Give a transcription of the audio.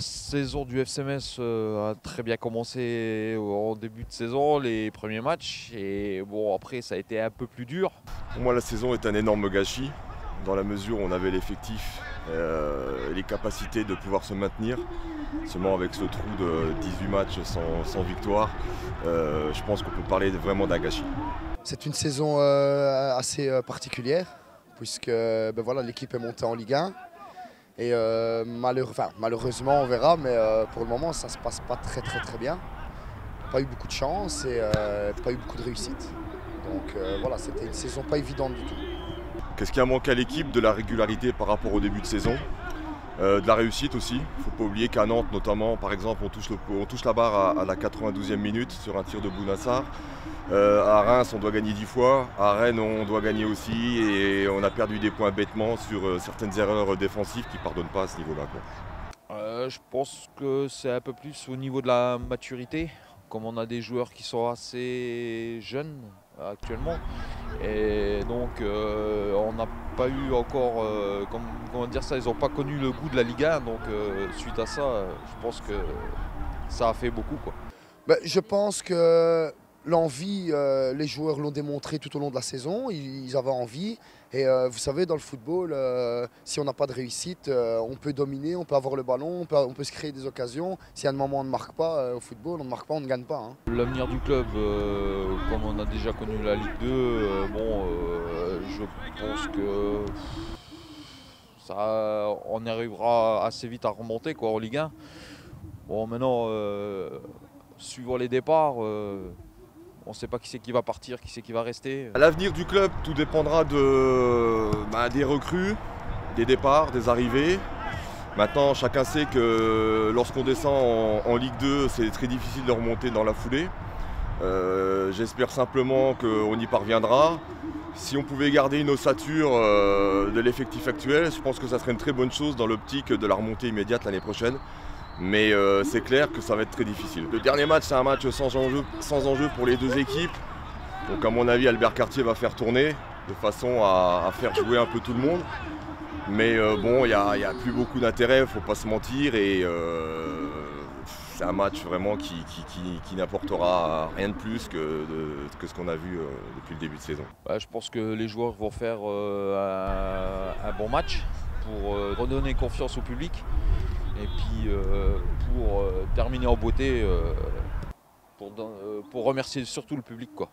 La saison du FCMS a très bien commencé en début de saison, les premiers matchs. Et bon, après, ça a été un peu plus dur. Pour moi, la saison est un énorme gâchis, dans la mesure où on avait l'effectif, les capacités de pouvoir se maintenir. Seulement avec ce trou de 18 matchs sans victoire, je pense qu'on peut parler vraiment d'un gâchis. C'est une saison assez particulière, puisque voilà, l'équipe est montée en Ligue 1. Et malheureusement, on verra, mais pour le moment, ça ne se passe pas très bien. Pas eu beaucoup de chance et pas eu beaucoup de réussite. Donc voilà, c'était une saison pas évidente du tout. Qu'est-ce qui a manqué à l'équipe? De la régularité par rapport au début de saison. De la réussite aussi. Il ne faut pas oublier qu'à Nantes notamment, par exemple, on touche la barre à la 92e minute sur un tir de Bounassar. À Reims, on doit gagner 10 fois. À Rennes, on doit gagner aussi. Et on a perdu des points bêtement sur certaines erreurs défensives qui ne pardonnent pas à ce niveau-là. Je pense que c'est un peu plus au niveau de la maturité. Comme on a des joueurs qui sont assez jeunes actuellement. Et donc on n'a pas eu encore, comment dire ça, ils n'ont pas connu le goût de la Ligue 1. Donc suite à ça, je pense que ça a fait beaucoup, quoi. Je pense que l'envie, les joueurs l'ont démontré tout au long de la saison, ils avaient envie. Et vous savez, dans le football, si on n'a pas de réussite, on peut dominer, on peut avoir le ballon, on peut se créer des occasions. Si à un moment on ne marque pas au football, on ne marque pas, on ne gagne pas. Hein. L'avenir du club, comme on a déjà connu la Ligue 2, je pense que on arrivera assez vite à remonter, quoi, en Ligue 1. Bon, maintenant, suivant les départs, on ne sait pas qui c'est qui va partir, qui c'est qui va rester. L'avenir du club, tout dépendra des recrues, des départs, des arrivées. Maintenant, chacun sait que lorsqu'on descend en Ligue 2, c'est très difficile de remonter dans la foulée. J'espère simplement qu'on y parviendra. Si on pouvait garder une ossature de l'effectif actuel, je pense que ça serait une très bonne chose dans l'optique de la remontée immédiate l'année prochaine. Mais c'est clair que ça va être très difficile. Le dernier match, c'est un match sans enjeu pour les deux équipes. Donc à mon avis, Albert Cartier va faire tourner de façon à faire jouer un peu tout le monde. Mais bon, il n'y a plus beaucoup d'intérêt, il ne faut pas se mentir. Et c'est un match vraiment qui n'apportera rien de plus que ce qu'on a vu depuis le début de saison. Je pense que les joueurs vont faire un bon match pour redonner confiance au public. Et puis pour terminer en beauté, pour remercier surtout le public, quoi.